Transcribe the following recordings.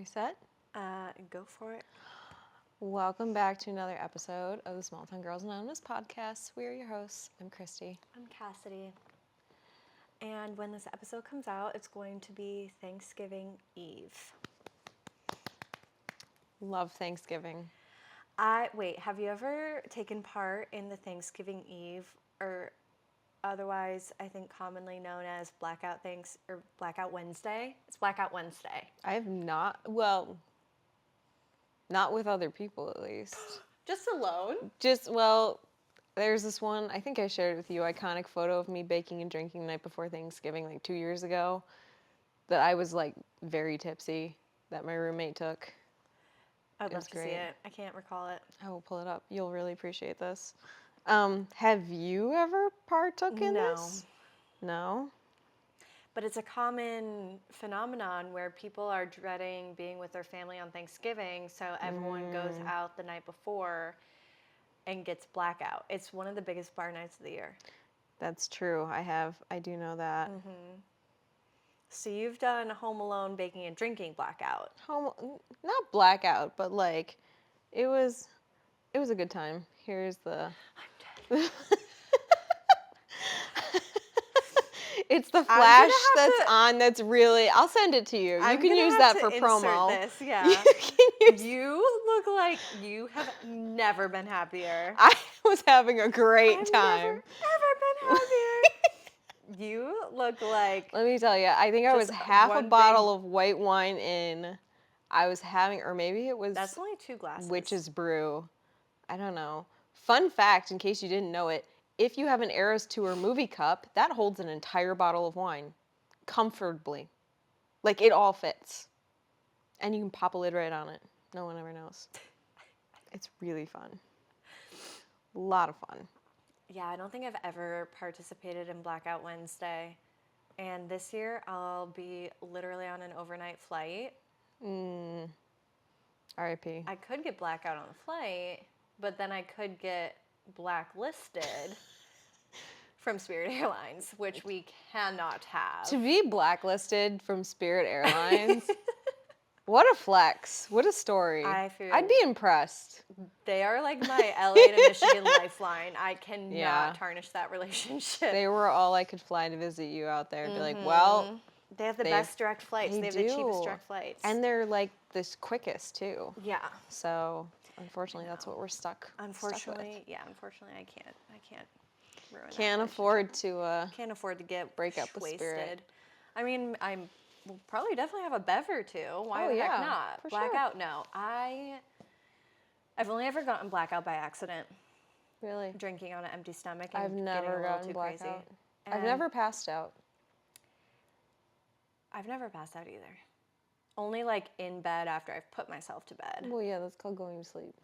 we set? Go for it. Welcome back to another episode of the Small Town Girls Anonymous podcast. We are your hosts. I'm Christy. I'm Cassidy. And when this episode comes out, it's going to be Thanksgiving Eve. Love Thanksgiving. Have you ever taken part in the Thanksgiving Eve, or otherwise, I think commonly known as Blackout Wednesday? It's Blackout Wednesday. I have not, not with other people at least. Just alone? There's this one, I think I shared it with you, iconic photo of me baking and drinking the night before Thanksgiving, like 2 years ago, that I was like very tipsy, that my roommate took. I'd love to see it. I can't recall it. I will pull it up. You'll really appreciate this. Have you ever partook in this? No. But it's a common phenomenon where people are dreading being with their family on Thanksgiving, so everyone goes out the night before and gets blackout. It's one of the biggest bar nights of the year. That's true. I do know that. Mm-hmm. So you've done Home Alone baking and drinking blackout. Not blackout, but like, it was a good time. Here's the. I'm dead. It's the flash that's on. That's really. I'll send it to you. You can use that for promo. This, yeah. You look like you have never been happier. I was having a great time. Never been happier. You look like. Let me tell you. I think I was half a bottle of white wine in. I was having, or maybe it was. That's only 2 glasses. Witch's brew. I don't know. Fun fact, in case you didn't know it. If you have an Eras Tour movie cup, that holds an entire bottle of wine. Comfortably. Like, it all fits. And you can pop a lid right on it. No one ever knows. It's really fun. A lot of fun. Yeah, I don't think I've ever participated in Blackout Wednesday. And this year, I'll be literally on an overnight flight. R.I.P. I could get blackout on the flight, but then I could get blacklisted from Spirit Airlines, which we cannot have. To be blacklisted from Spirit Airlines, what a flex. What a story. I'd be impressed. They are like my LA to Michigan lifeline. I cannot tarnish that relationship. They were all I could fly to visit you out there. Be like, well... They have the best direct flights. They have the cheapest direct flights. And they're like the quickest too. Yeah. So unfortunately, that's what we're stuck. Unfortunately, I can't ruin. Can't afford to. Can't afford to get break up with wasted. Spirit. I mean, we'll probably definitely have a bev or two. Why the heck not? For Blackout, sure. no. I've only ever gotten blackout by accident. Really? Drinking on an empty stomach. And I've never gotten blackout. Crazy. I've never passed out. I've never passed out either. Only like in bed after I've put myself to bed. Well, yeah, that's called going to sleep.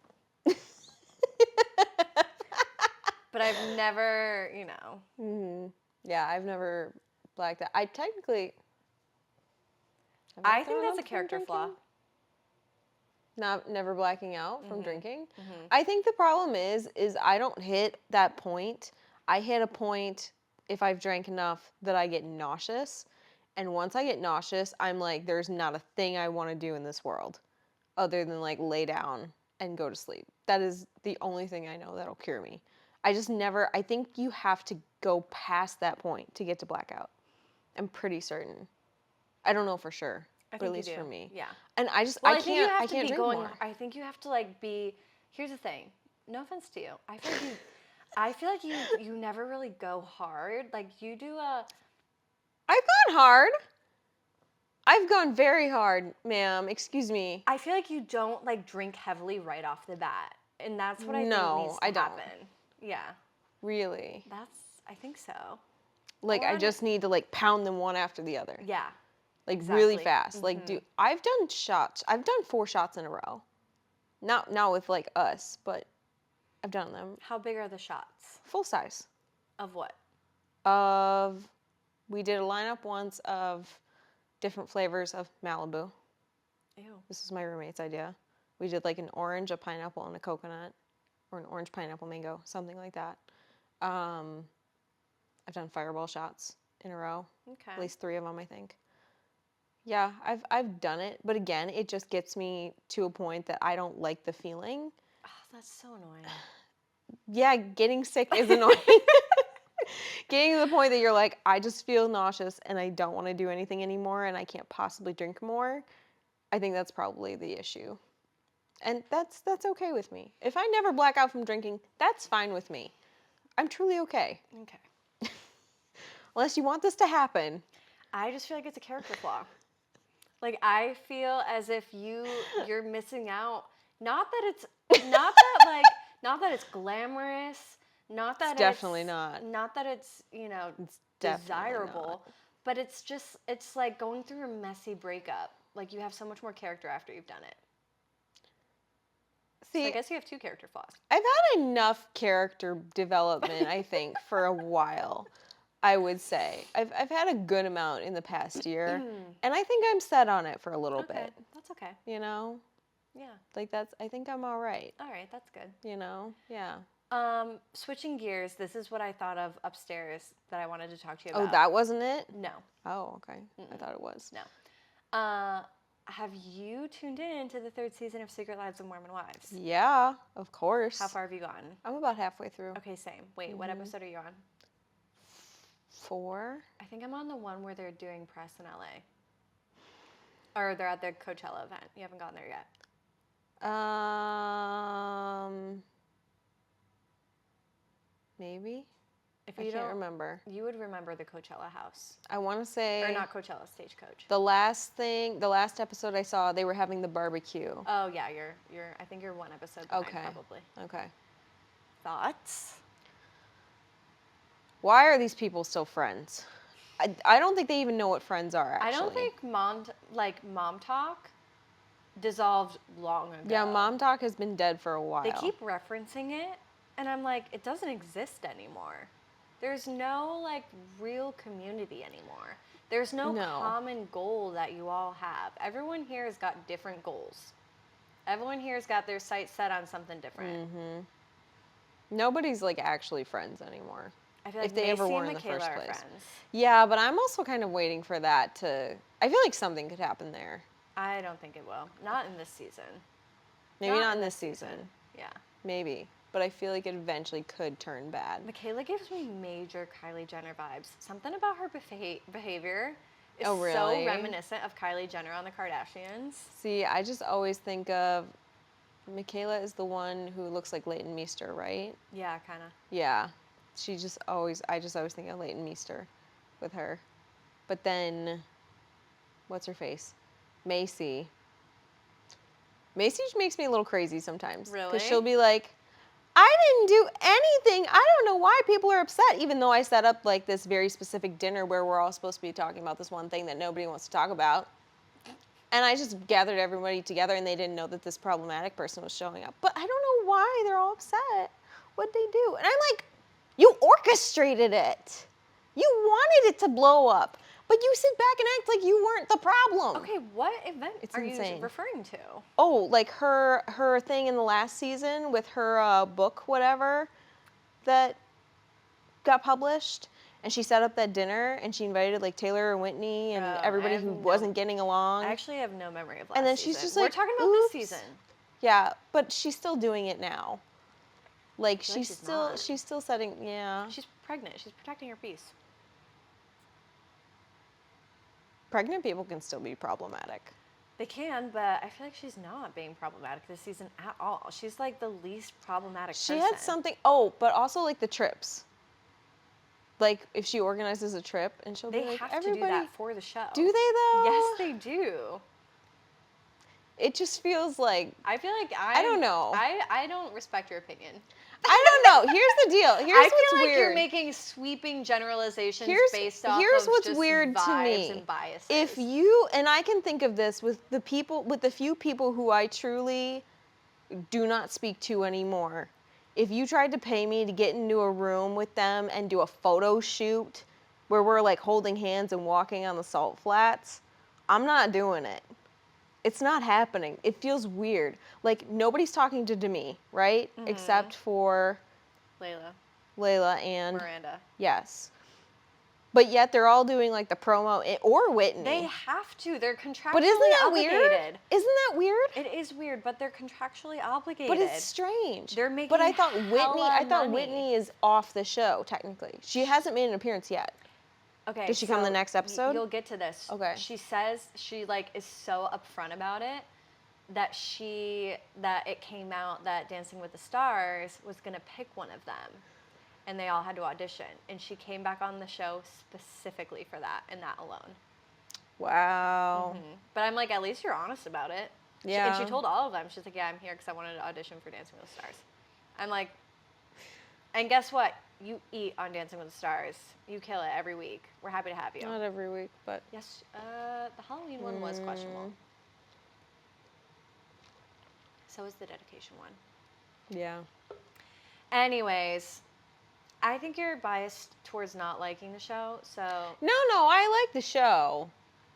But I've never, Yeah, I've never blacked out. I think that's a character flaw. Never blacking out from drinking. I think the problem is I don't hit that point. I hit a point if I've drank enough that I get nauseous. And once I get nauseous, I'm like, there's not a thing I want to do in this world other than like lay down and go to sleep. That is the only thing I know that'll cure me. I think you have to go past that point to get to blackout. I'm pretty certain. I don't know for sure, but at least for me. Yeah. And I can't drink more. I think you have to like be, here's the thing, no offense to you. I feel like you never really go hard. Like you do I've gone hard. I've gone very hard, ma'am. Excuse me. I feel like you don't like drink heavily right off the bat. And that's what I think needs to happen. Yeah. Really? I think so. Like I just need to like pound them one after the other. Yeah. Like really fast. Like I've done shots. I've done 4 shots in a row. Not with like us, but I've done them. How big are the shots? Full size. Of what? We did a lineup once of different flavors of Malibu. Ew. This is my roommate's idea. We did like an orange, a pineapple, and a coconut. Or an orange, pineapple, mango. Something like that. I've done fireball shots in a row. Okay. At least 3 of them, I think. Yeah, I've done it, but again, it just gets me to a point that I don't like the feeling. Oh, that's so annoying. Yeah, getting sick is annoying. Getting to the point that you're like, I just feel nauseous and I don't want to do anything anymore and I can't possibly drink more. I think that's probably the issue. And that's okay with me. If I never black out from drinking, that's fine with me. I'm truly okay. Okay. Unless you want this to happen. I just feel like it's a character flaw. Like I feel as if you're missing out. Not that it's not that like not that it's glamorous, not that It's definitely not. not that it's, you know, It's definitely desirable, not. but it's like going through a messy breakup. Like you have so much more character after you've done it. So I See, guess you have two character flaws. I've had enough character development, I think, for a while. I would say. I've had a good amount in the past year, and I think I'm set on it for a little Okay, bit, that's okay. you know? Yeah. Like I think I'm all right, All right, that's good. you know? Yeah. Switching gears, this is what I thought of upstairs that I wanted to talk to you Oh, about. that wasn't it? No, Oh, okay. I thought it was. no. Have you tuned in to the third season of Secret Lives of Mormon Wives? Yeah, of course. How far have you gotten? I'm about halfway through. Okay, same. Wait, what episode are you on? 4? I think I'm on the one where they're doing press in LA. Or they're at the Coachella event. You haven't gotten there yet. Maybe? If I you can't don't remember. You would remember the Coachella house. I want to say Or not Coachella, Stagecoach. the last episode I saw, they were having the barbecue. Oh yeah, you're I think you're one episode behind probably. Okay. Thoughts? Why are these people still friends? I don't think they even know what friends are, actually. I don't think mom talk dissolved long ago. Yeah, Mom Talk has been dead for a while. They keep referencing it, and I'm like, it doesn't exist anymore. There's no like real community anymore. There's no common goal that you all have. Everyone here has got different goals. Everyone here has got their sights set on something different. Mm-hmm. Nobody's like actually friends anymore. I feel like if they Macy ever were and in the Michaela first are place. friends. Yeah, but I'm also kind of waiting for that to. I feel like something could happen there. I don't think it will. Not in this season. Maybe not in this season. Yeah. Maybe. But I feel like it eventually could turn bad. Michaela gives me major Kylie Jenner vibes. Something about her behavior is really? so reminiscent of Kylie Jenner on the Kardashians. See, I just always think of Michaela is the one who looks like Leighton Meester, right? Yeah, kind of. Yeah. I just always think of Leighton Meester with her. But then, what's her face? Macy. Macy makes me a little crazy sometimes. Really? Because she'll be like, I didn't do anything. I don't know why people are upset, even though I set up like this very specific dinner where we're all supposed to be talking about this one thing that nobody wants to talk about. And I just gathered everybody together and they didn't know that this problematic person was showing up. But I don't know why they're all upset. What'd they do? And I'm like, you orchestrated it. You wanted it to blow up. But you sit back and act like you weren't the problem. Okay, what event are insane. you referring to? Oh, like her thing in the last season with her book, whatever, that got published. And she set up that dinner and she invited like Taylor and Whitney and everybody who wasn't getting along. I actually have no memory of last season. And then she's just like, we're talking about this season. Yeah, but she's still doing it now. Like she's not. still setting, yeah. She's pregnant. She's protecting her peace. Pregnant people can still be problematic. They can, but I feel like she's not being problematic this season at all. She's like the least problematic person. She had something, but also like the trips. Like if she organizes a trip and she'll be like, they have everybody. to do that for the show. Do they though? Yes, they do. It just feels like. I feel like I don't know. I don't respect your opinion. I don't know. Here's the deal. Here's what's feel like weird. You're making sweeping generalizations based off Here's of what's just weird vibes to me. and biases. If you and I can think of this with the few people who I truly do not speak to anymore. If you tried to pay me to get into a room with them and do a photo shoot where we're like holding hands and walking on the salt flats, I'm not doing it. It's not happening. It feels weird. Like nobody's talking to Demi, right? Mm-hmm. Except for Layla Layla and Miranda. Yes. But yet they're all doing like the promo or Whitney. They have to. They're contractually but isn't that obligated. weird? Isn't that weird? It is weird, but they're contractually obligated. But it's strange. They're making But I thought money. Whitney is off the show technically. She hasn't made an appearance yet. Okay. Does she come the next episode? You'll get to this. Okay. She says she like is so upfront about it that it came out that Dancing with the Stars was gonna pick one of them. And they all had to audition. And she came back on the show specifically for that and that alone. Wow. Mm-hmm. But I'm like, at least you're honest about it. Yeah. And she told all of them, she's like, yeah, I'm here because I wanted to audition for Dancing with the Stars. I'm like, and guess what? You eat on Dancing with the Stars. You kill it every week. We're happy to have you. Not every week, but. Yes, the Halloween one was questionable. So was the dedication one. Yeah. Anyways, I think you're biased towards not liking the show, so... No, I like the show.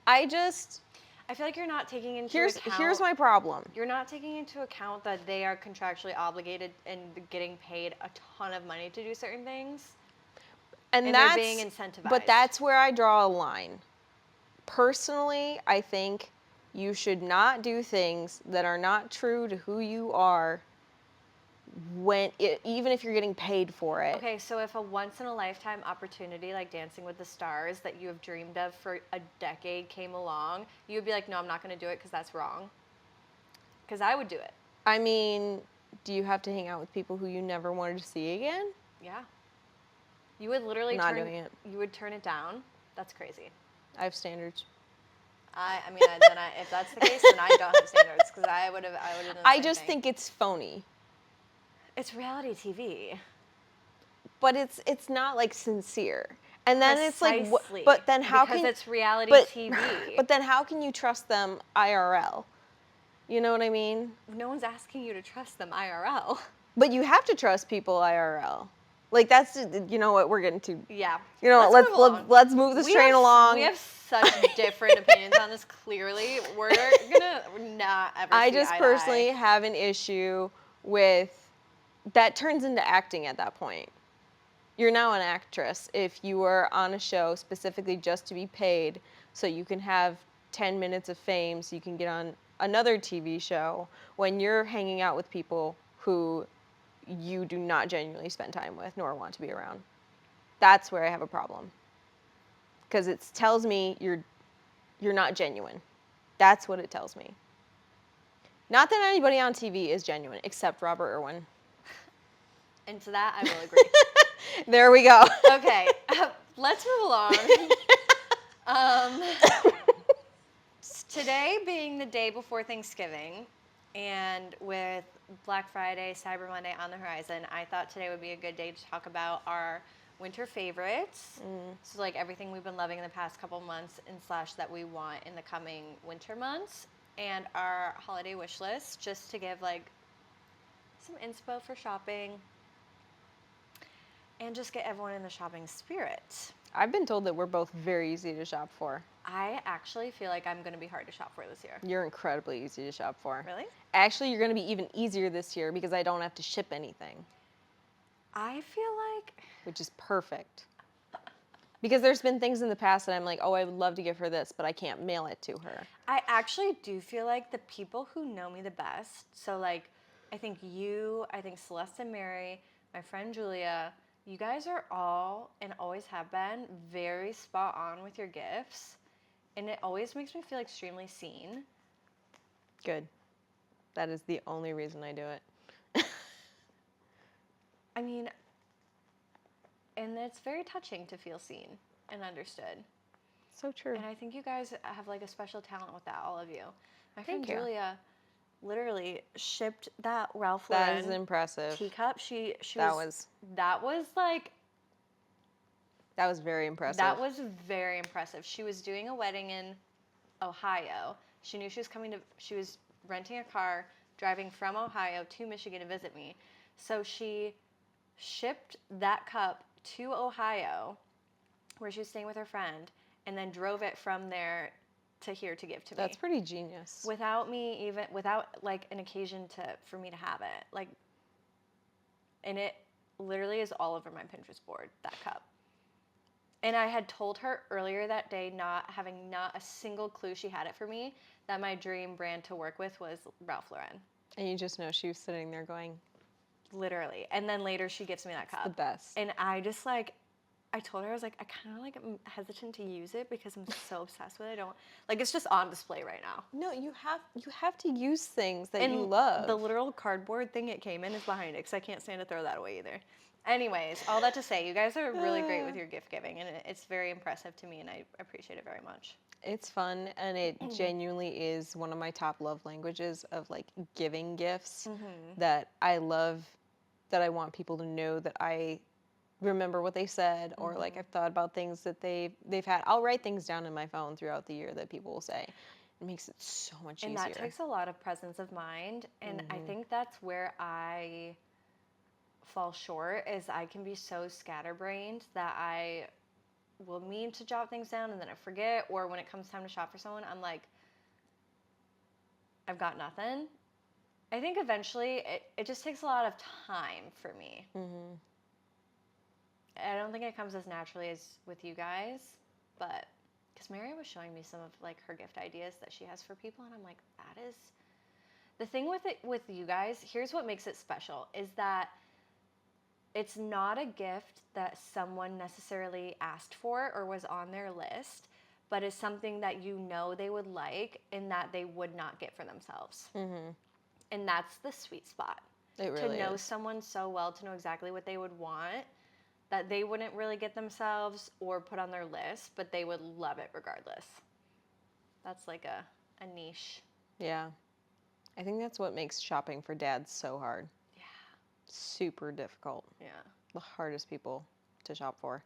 I feel like you're not taking into account... Here's my problem. You're not taking into account that they are contractually obligated and getting paid a ton of money to do certain things. And they're being incentivized. But that's where I draw a line. Personally, I think you should not do things that are not true to who you are even if you're getting paid for it. Okay, so if a once-in-a-lifetime opportunity like Dancing with the Stars that you have dreamed of for a decade came along, you would be like, no, I'm not going to do it because that's wrong. Because I would do it. I mean, do you have to hang out with people who you never wanted to see again? Yeah. You would literally doing it. You would turn it down. That's crazy. I have standards. If that's the case, then I don't have standards because I would have done the I same just thing. think it's phony. It's reality TV. But it's not like sincere. And then Precisely. it's like, but then how because can... it's reality TV. But then how can you trust them IRL? You know what I mean? No one's asking you to trust them IRL. But you have to trust people IRL. Like that's, you know what, we're getting to. Yeah. You know, let's move this train along. We have such different opinions on this, clearly. We're not ever I see just eye to personally eye. have an issue with, that turns into acting at that point. You're now an actress if you are on a show specifically just to be paid so you can have 10 minutes of fame so you can get on another TV show when you're hanging out with people who you do not genuinely spend time with nor want to be around. That's where I have a problem. Because it tells me you're not genuine. That's what it tells me. Not that anybody on TV is genuine, except Robert Irwin. And to that, I will agree. There we go. Okay, let's move along. Today being the day before Thanksgiving, and with Black Friday, Cyber Monday on the horizon, I thought today would be a good day to talk about our winter favorites. So like everything we've been loving in the past couple months and / that we want in the coming winter months, and our holiday wish list, just to give like some inspo for shopping and just get everyone in the shopping spirit. I've been told that we're both very easy to shop for. I actually feel like I'm going to be hard to shop for this year. You're incredibly easy to shop for. Really? Actually, you're going to be even easier this year because I don't have to ship anything. I feel like... Which is perfect. Because there's been things in the past that I'm like, oh, I would love to give her this, but I can't mail it to her. I actually do feel like the people who know me the best, so like, I think you, I think Celeste and Mary, my friend Julia, you guys are all, and always have been, very spot on with your gifts. And it always makes me feel extremely seen. Good. That is the only reason I do it. I mean, and it's very touching to feel seen and understood. So true. And I think you guys have like a special talent with that, all of you. My friend Thank you. Julia literally shipped that Ralph Lauren That is impressive. teacup. That was very impressive. That was very impressive. She was doing a wedding in Ohio. She knew she was renting a car, driving from Ohio to Michigan to visit me. So she shipped that cup to Ohio, where she was staying with her friend, and then drove it from there to here to give to me. That's pretty genius. Without like an occasion for me to have it. Like, and it literally is all over my Pinterest board, that cup. And I had told her earlier that day, not a single clue she had it for me, that my dream brand to work with was Ralph Lauren. And you just know she was sitting there going, literally. And then later she gives me that cup. the best. And I just like, I told her, I was like, I kind of like am hesitant to use it because I'm so obsessed with it. I don't, like, it's just on display right now. No, you have to use things that And you love. the literal cardboard thing it came in is behind it because I can't stand to throw that away either. Anyways, all that to say, you guys are really great with your gift giving, and it's very impressive to me, and I appreciate it very much. It's fun, and it genuinely is one of my top love languages of like giving gifts that I love, that I want people to know that I remember what they said, or like I've thought about things that they've had. I'll write things down in my phone throughout the year that people will say. It makes it so much easier. And that takes a lot of presence of mind, and I think that's where I fall short, is I can be so scatterbrained that I will mean to jot things down and then I forget, or when it comes time to shop for someone, I'm like, I've got nothing. I think eventually it just takes a lot of time for me. I don't think it comes as naturally as with you guys, but because Mary was showing me some of like her gift ideas that she has for people, and I'm like, that is the thing with it with you guys. Here's what makes it special is that it's not a gift that someone necessarily asked for or was on their list, but is something that you know they would like and that they would not get for themselves. And that's the sweet spot. It really to know is. someone so well, to know exactly what they would want, that they wouldn't really get themselves or put on their list, but they would love it regardless. That's like a niche. Yeah. I think that's what makes shopping for dads so hard. Yeah. Super difficult. Yeah. The hardest people to shop for.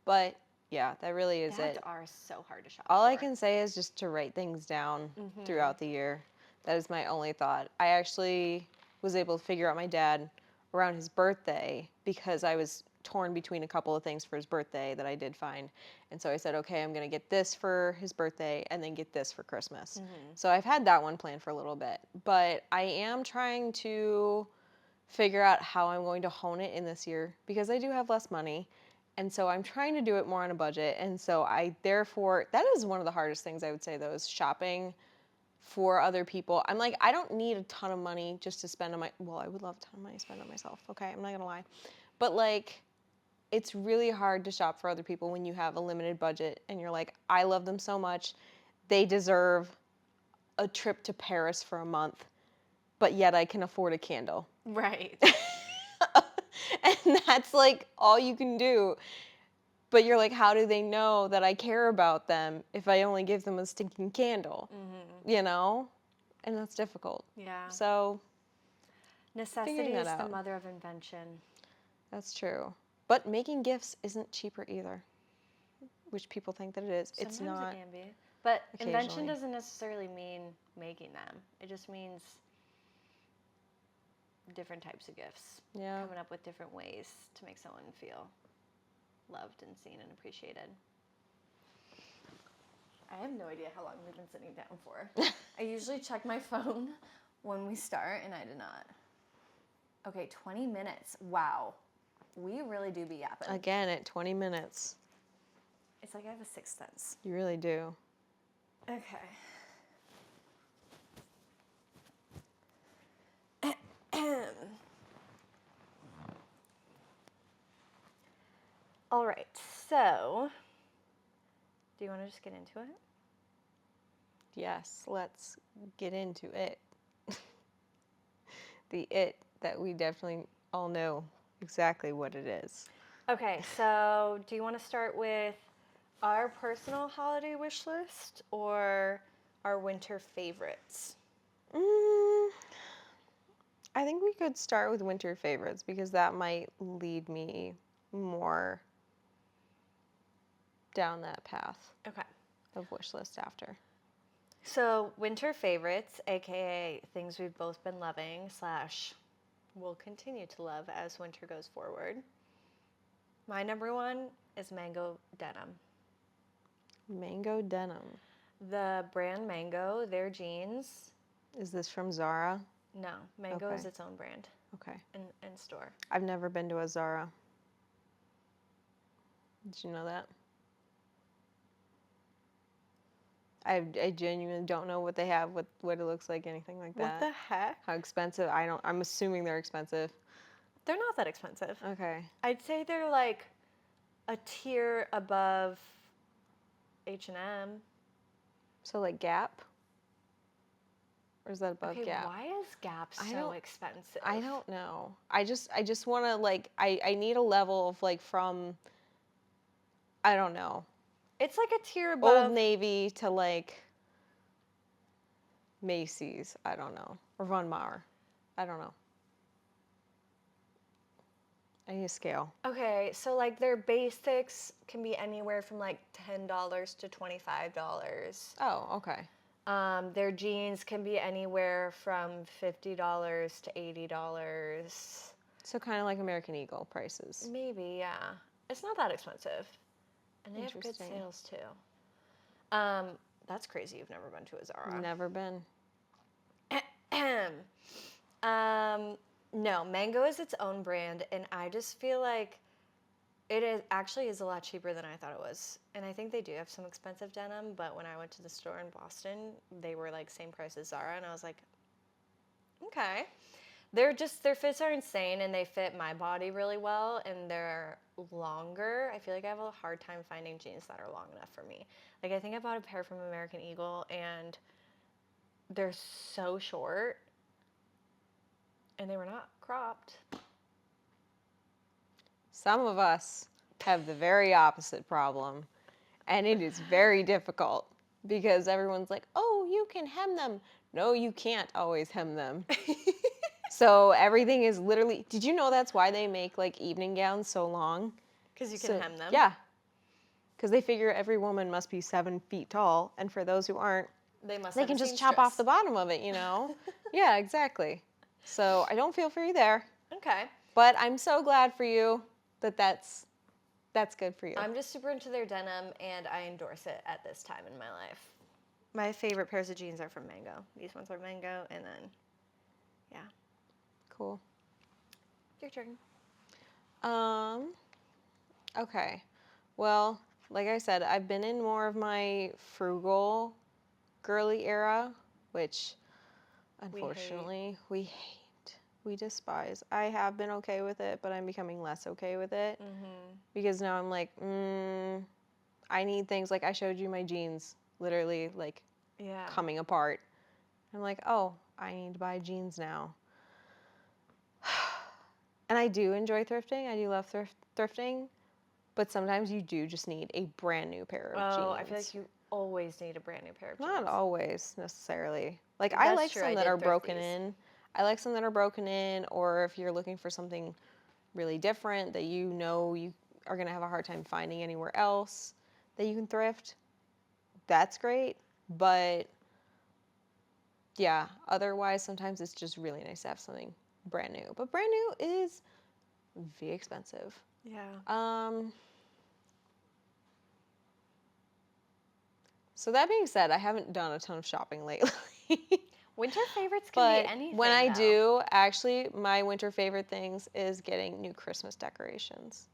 But yeah, that really is Dads it. are so hard to shop All for. I can say is just to write things down throughout the year. That is my only thought. I actually was able to figure out my dad around his birthday because I was torn between a couple of things for his birthday that I did find. And so I said, okay, I'm going to get this for his birthday and then get this for Christmas. So I've had that one planned for a little bit. But I am trying to figure out how I'm going to hone it in this year because I do have less money. And so I'm trying to do it more on a budget. And so therefore, that is one of the hardest things I would say, though, is shopping for other people. I'm like, I don't need a ton of money just to spend on well, I would love a ton of money to spend on myself. Okay, I'm not gonna lie. But like, it's really hard to shop for other people when you have a limited budget and you're like, I love them so much. They deserve a trip to Paris for a month, but yet I can afford a candle. Right. And that's like all you can do. But you're like, how do they know that I care about them if I only give them a stinking candle? You know? And that's difficult. Yeah. So, Necessity that is the out. mother of invention. That's true. But making gifts isn't cheaper either, which people think that it is. Sometimes it's not. it can be. But invention Occasionally. doesn't necessarily mean making them. It just means different types of gifts. Yeah. Coming up with different ways to make someone feel loved and seen and appreciated. I have no idea how long we've been sitting down for. I usually check my phone when we start, and I did not. Okay, 20 minutes. Wow. We really do be yapping. Again, at 20 minutes. It's like I have a sixth sense. You really do. Okay. All right, so do you want to just get into it? Yes, let's get into it. The it that we definitely all know exactly what it is. Okay, so do you want to start with our personal holiday wish list or our winter favorites? I think we could start with winter favorites because that might lead me more down that path Okay. of wish list after. So winter favorites, aka things we've both been loving / will continue to love as winter goes forward. My number one is Mango Denim. Mango denim. The brand Mango, their jeans. Is this from Zara? No, Mango Okay. is its own brand Okay. in store. I've never been to a Zara. Did you know that? I genuinely don't know what they have, what it looks like, anything like What that. the heck? How expensive? I'm assuming they're expensive. They're not that expensive. Okay. I'd say they're like a tier above H&M. So like Gap? Or is that above Okay, Gap? why is Gap so expensive? I don't know. I just want to like I need a level of like from I don't know. It's like a tier Old above. Navy to like Macy's, I don't know. Or Von Maur. I don't know. I need a scale. Okay, so like their basics can be anywhere from like $10 to $25. Oh, okay. Their jeans can be anywhere from $50 to $80. So kind of like American Eagle prices. Maybe, yeah. It's not that expensive. And they have good Interesting. sales too. That's crazy. You've never been to a Zara. Never been. No, Mango is its own brand, and I just feel like it is a lot cheaper than I thought it was. And I think they do have some expensive denim, but when I went to the store in Boston, they were like same price as Zara, and I was like, okay. Their fits are insane, and they fit my body really well, and they're longer. I feel like I have a hard time finding jeans that are long enough for me. Like I think I bought a pair from American Eagle, and they're so short, and they were not cropped. Some of us have the very opposite problem, and it is very difficult because everyone's like, "Oh, you can hem them." No, you can't always hem them. So everything is literally. Did you know that's why they make like evening gowns so long? Because you can hem them. Yeah. Because they figure every woman must be 7 feet tall, and for those who aren't, They must. they can just chop off the bottom of it, you know? Yeah, exactly. So I don't feel for you there, Okay. but I'm so glad for you that that's good for you. I'm just super into their denim, and I endorse it at this time in my life. My favorite pairs of jeans are from Mango. These ones are Mango, and then, yeah. Cool. Your turn. Okay. Well, like I said, I've been in more of my frugal girly era, which unfortunately we hate. We despise. I have been okay with it, but I'm becoming less okay with it. Because now I'm like, I need things like I showed you my jeans literally like coming apart. I'm like, oh, I need to buy jeans now. And I do enjoy thrifting. I do love thrifting. But sometimes you do just need a brand new pair of jeans. Oh, I feel like you always need a brand new pair of jeans. Not always necessarily. Like That's I like true, some I that did are thrift broken these. in. I like some that are broken in, or if you're looking for something really different that you know you are gonna have a hard time finding anywhere else that you can thrift, that's great. But yeah, otherwise sometimes it's just really nice to have something brand new. But brand new is very expensive. Yeah. So that being said, I haven't done a ton of shopping lately. Winter favorites can But be anything. when I though. do, actually, my winter favorite things is getting new Christmas decorations.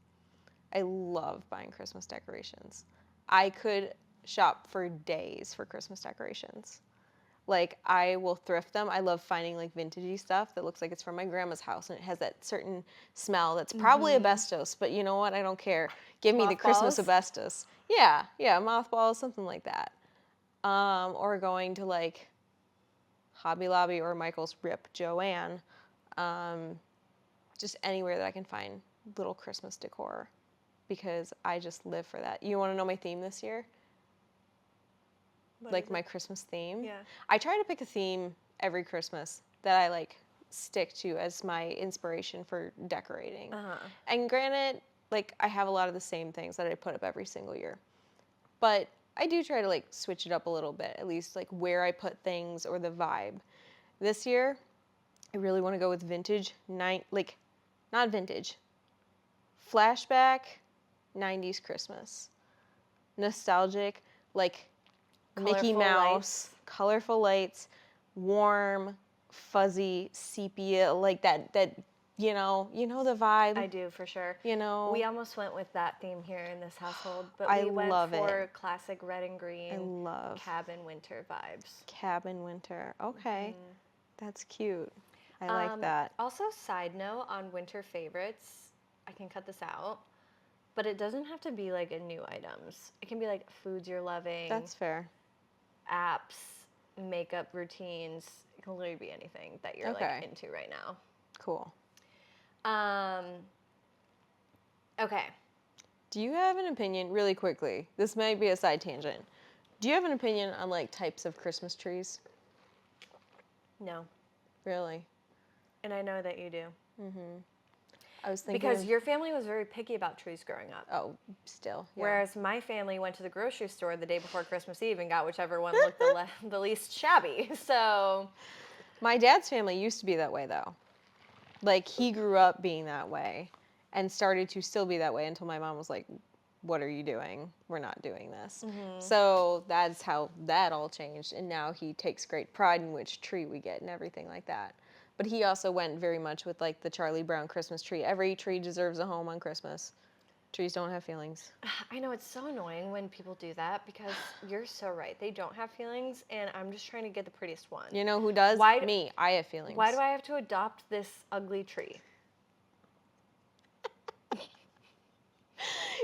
I love buying Christmas decorations. I could shop for days for Christmas decorations. Like, I will thrift them. I love finding like vintagey stuff that looks like it's from my grandma's house and it has that certain smell that's probably asbestos, but you know what? I don't care. Give me the Christmas Mothballs? asbestos. Yeah, mothballs, something like that. Or going to like Hobby Lobby or Michael's Rip Joanne. Just anywhere that I can find little Christmas decor because I just live for that. You want to know my theme this year? What Like is my it? Christmas theme? Yeah. I try to pick a theme every Christmas that I like stick to as my inspiration for decorating. And granted, like I have a lot of the same things that I put up every single year. But I do try to like switch it up a little bit, at least like where I put things or the vibe. This year, I really want to go with vintage like not vintage. Flashback 90s Christmas. Nostalgic, like Mickey Colorful Mouse, lights. colorful lights, warm, fuzzy, sepia, like that you know the vibe. I do, for sure. You know, We almost went with that theme here in this household, but I we went love for it. classic red and I green love cabin winter vibes. cabin winter. Okay, that's cute. I like Um, that. Also, side note on winter favorites, I can cut this out, but it doesn't have to be like a new items. It can be like foods you're loving, That's fair. apps, makeup routines. It can literally be anything that you're like Okay, into right now. cool. Um, okay. Do you have an opinion, really quickly? This might be a side tangent. Do you have an opinion on like types of Christmas trees? No. Really? And I know that you do. I was thinking Because of, your family was very picky about trees growing up. oh, still, yeah. Whereas my family went to the grocery store the day before Christmas Eve and got whichever one looked the least shabby. So, My dad's family used to be that way though. Like he grew up being that way and started to still be that way until my mom was like, what are you doing? We're not doing this. So that's how that all changed. And now he takes great pride in which tree we get and everything like that. But he also went very much with like the Charlie Brown Christmas tree. Every tree deserves a home on Christmas. Trees don't have feelings. I know it's so annoying when people do that because you're so right. They don't have feelings, and I'm just trying to get the prettiest one. You know who does? Why Me. I have feelings. Why do I have to adopt this ugly tree?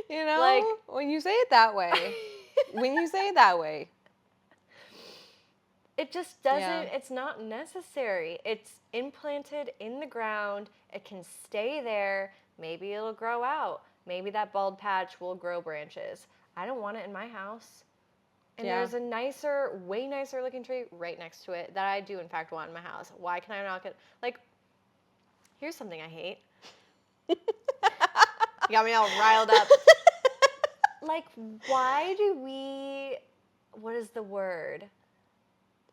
You know, Like, when you say it that way, it just doesn't, Yeah. it's not necessary. It's implanted in the ground. It can stay there. Maybe it'll grow out. Maybe that bald patch will grow branches. I don't want it in my house. And Yeah. there's a nicer, way nicer looking tree right next to it that I do, in fact, want in my house. Why can I not get, like, here's something I hate. You got me all riled up. Like, why do we, what is the word?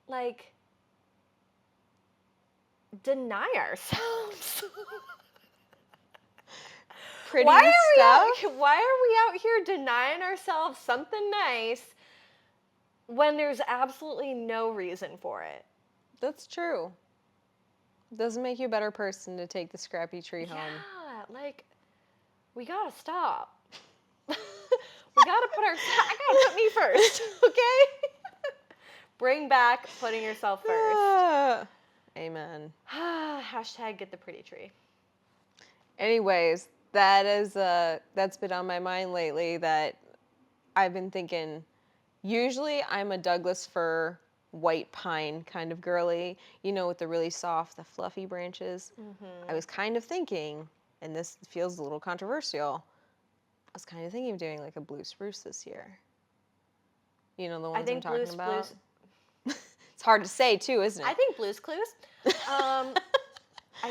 Like, deny ourselves. Pretty Why stuff. why are we out here denying ourselves something nice when there's absolutely no reason for it? That's true. Doesn't make you a better person to take the scrappy tree home. Yeah, like, we gotta stop. We gotta I gotta put me first, okay? Bring back putting yourself first. Amen. Hashtag get the pretty tree. Anyways, that's been on my mind lately that I've been thinking. Usually I'm a Douglas fir, white pine kind of girly, with the really soft, the fluffy branches. I was kind of thinking, and this feels a little controversial, I was kind of thinking of doing like a blue spruce this year. You know the ones I'm talking about? It's hard to say too, isn't it? I think Blue's Clues. I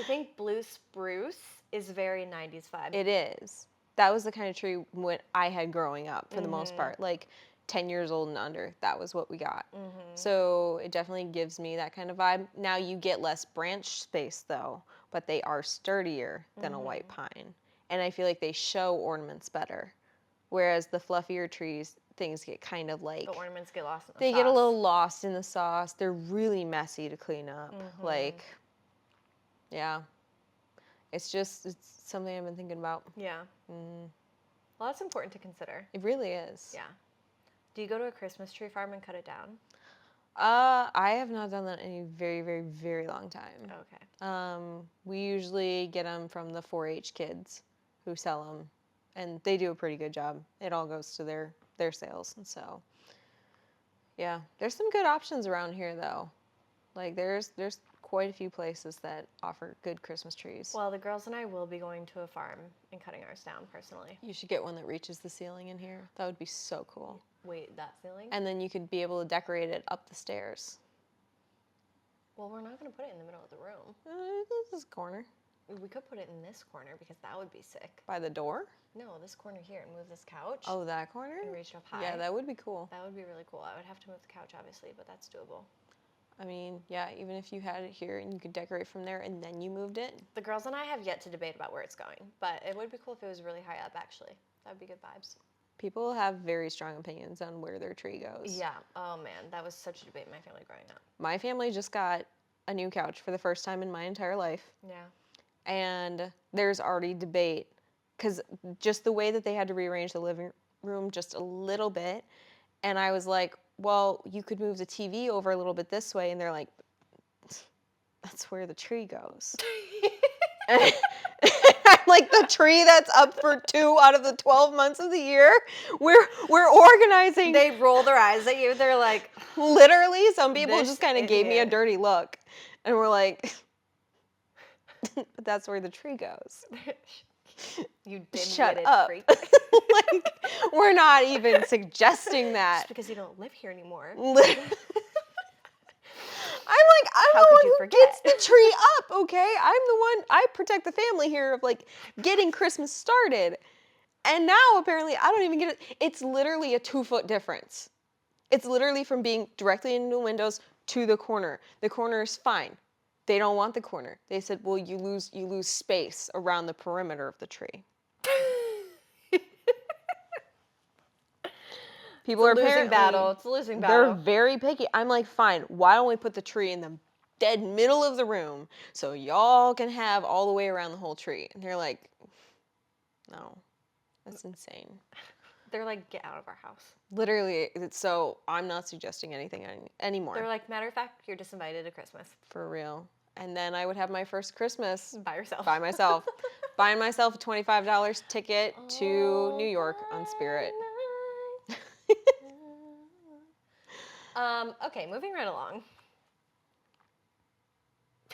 think blue spruce is very 90s vibe. It is. That was the kind of tree when I had growing up for the most part. Like 10 years old and under, that was what we got. So it definitely gives me that kind of vibe. Now you get less branch space though, but they are sturdier than a white pine. And I feel like they show ornaments better. Whereas the fluffier trees, things get kind of like, The ornaments get lost in the they sauce. get a little lost in the sauce. They're really messy to clean up. Like, yeah. It's something I've been thinking about. Yeah. Well, that's important to consider. It really is. Yeah. Do you go to a Christmas tree farm and cut it down? I have not done that in a very, very, very long time. Okay. We usually get them from the 4-H kids who sell them, and they do a pretty good job. It all goes to their sales, and so yeah, there's some good options around here though. Like there's quite a few places that offer good Christmas trees. Well, the girls and I will be going to a farm and cutting ours down personally. You should get one that reaches the ceiling in here. That would be so cool. Wait, that ceiling? And then you could be able to decorate it up the stairs. Well, we're not going to put it in the middle of the room. This is a corner. We could put it in this corner because that would be sick. By the door? No, this corner here, and move this couch. Oh, that corner? And reach up high. Yeah, that would be cool. That would be really cool. I would have to move the couch, obviously, but that's doable. I mean, yeah, even if you had it here and you could decorate from there and then you moved it. The girls and I have yet to debate about where it's going, but it would be cool if it was really high up, actually. That would be good vibes. People have very strong opinions on where their tree goes. Yeah. Oh, man. That was such a debate in my family growing up. My family just got a new couch for the first time in my entire life. Yeah. and there's already debate because just the way that they had to rearrange the living room just a little bit. And I was like, well, you could move the TV over a little bit this way. And they're like, that's where the tree goes. And I'm like, the tree that's up for 2 out of the 12 months of the year, we're organizing. They roll their eyes at you. They're like, literally, some people this just kind of gave me a idiot. dirty look. And we're like, but that's where the tree goes. You Shut dim-witted up. freak. Like, we're not even suggesting that. Just because you don't live here anymore. I'm like, I'm How the could one you who gets forget? the tree up, okay? I'm the one, I protect the family here of like getting Christmas started. And now apparently I don't even get it. It's literally a 2-foot difference. It's literally from being directly into the windows to the corner. The corner is fine. They don't want the corner. They said, well, you lose space around the perimeter of the tree. People are It's a losing apparently, battle. It's a losing they're battle. very picky. I'm like, fine, why don't we put the tree in the dead middle of the room so y'all can have all the way around the whole tree? And they're like, no, that's insane. They're like, get out of our house. Literally, so I'm not suggesting anything anymore. They're like, matter of fact, you're disinvited to Christmas. For real. And then I would have my first Christmas By yourself. by myself. Buying myself a $25 ticket to New York on Spirit. Okay, moving right along.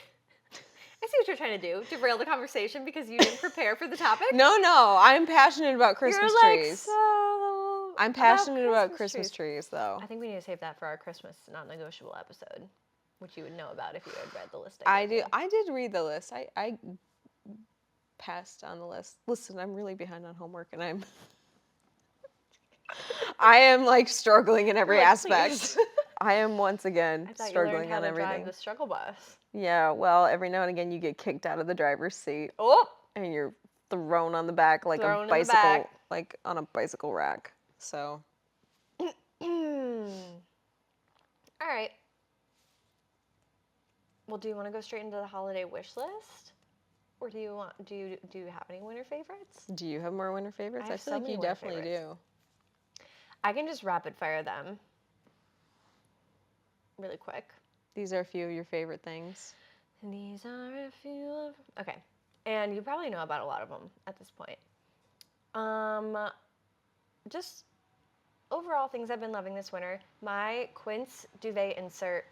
I see what you're trying to do, derail the conversation because you didn't prepare for the topic. No, I'm passionate about Christmas You're like, trees. so I'm passionate about Christmas trees, though. I think we need to save that for our Christmas non-negotiable episode, which you would know about if you had read the list. I did read the list. I passed on the list. Listen, I'm really behind on homework, and I am like struggling in every aspect. Please. I am once again struggling on everything. Drive the struggle bus. Yeah, well, every now and again you get kicked out of the driver's seat. Oh, and you're thrown on the back like a bicycle, like on a bicycle rack. So. All right. Well, do you want to go straight into the holiday wish list, or do you have any winter favorites? Do you have more winter favorites? I feel like you definitely do. I can just rapid fire them really quick. These are a few of your favorite things. These are a few of... Okay. And you probably know about a lot of them at this point. Just overall things I've been loving this winter. My Quince duvet insert.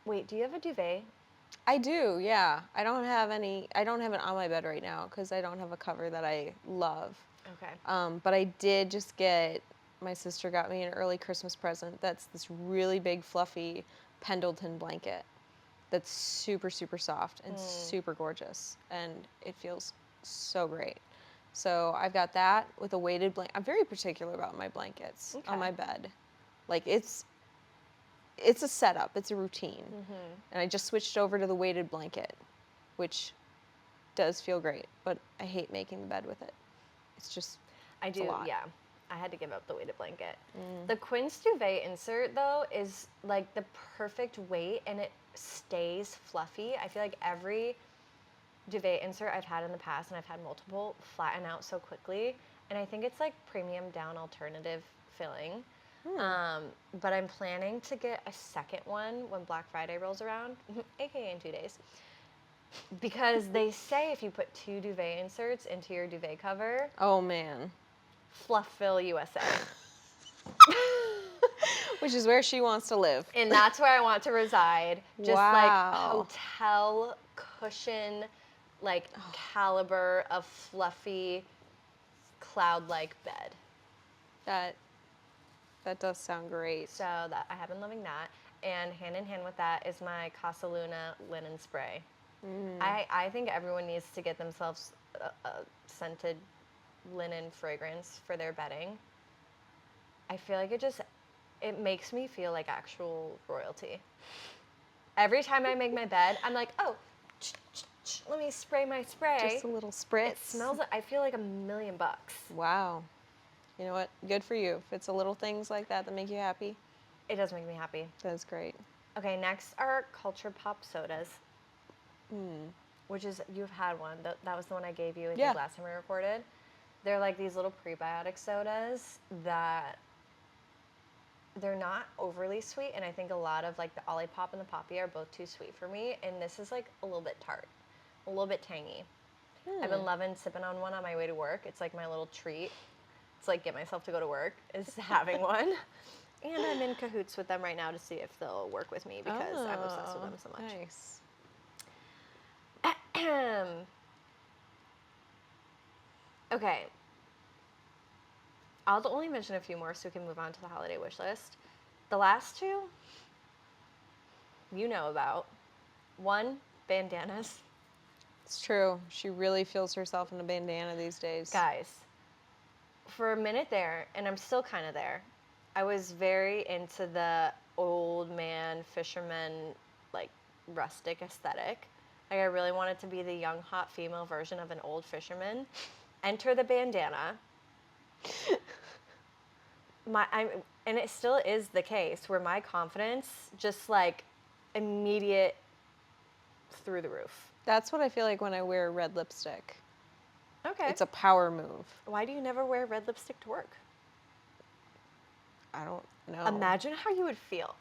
Wait, do you have a duvet? I do, yeah. I don't have it on my bed right now because I don't have a cover that I love. Okay. But I did just my sister got me an early Christmas present. That's this really big, fluffy Pendleton blanket that's super, super soft and super gorgeous. And it feels so great. So I've got that with a weighted blanket. I'm very particular about my blankets on my bed. Like, it's a setup. It's a routine. And I just switched over to the weighted blanket, which does feel great. But I hate making the bed with it. It's just, it's a lot. Yeah. I had to give up the weighted blanket. The Quince duvet insert, though, is like the perfect weight, and it stays fluffy. I feel like every duvet insert I've had in the past, and I've had multiple, flatten out so quickly. And I think it's like premium down alternative filling. But I'm planning to get a second one when Black Friday rolls around, aka in 2 days. Because they say if you put 2 duvet inserts into your duvet cover... Oh, man. Fluffville, USA. Which is where she wants to live. And that's where I want to reside. Just like hotel cushion, like caliber of fluffy, cloud-like bed. That does sound great. So that I have been loving that. And hand in hand with that is my Casa Luna linen spray. I think everyone needs to get themselves a scented linen fragrance for their bedding. I feel like it makes me feel like actual royalty. Every time I make my bed, I'm like, oh, let me spray my spray. Just a little spritz. It smells, I feel like $1,000,000. Wow. You know what? Good for you. If it's the little things like that make you happy. It does make me happy. That's great. Okay, next are Culture Pop sodas. which is, you've had one. That was the one I gave you, I Yeah. think, last time we recorded. They're like these little prebiotic sodas that they're not overly sweet, and I think a lot of like the Olipop and the Poppy are both too sweet for me, and this is like a little bit tart, a little bit tangy. I've been loving sipping on one on my way to work. It's like my little treat. It's like get myself to go to work is having one. And I'm in cahoots with them right now to see if they'll work with me because I'm obsessed with them so much. Nice. Okay. I'll only mention a few more so we can move on to the holiday wish list. The last two, you know about. One, bandanas. It's true. She really feels herself in a bandana these days. Guys, for a minute there, and I'm still kind of there, I was very into the old man, fisherman, like rustic aesthetic. Like I really wanted to be the young, hot female version of an old fisherman. Enter the bandana. And it still is the case where my confidence just like immediate through the roof. That's what I feel like when I wear red lipstick. Okay. It's a power move. Why do you never wear red lipstick to work? I don't know. Imagine how you would feel.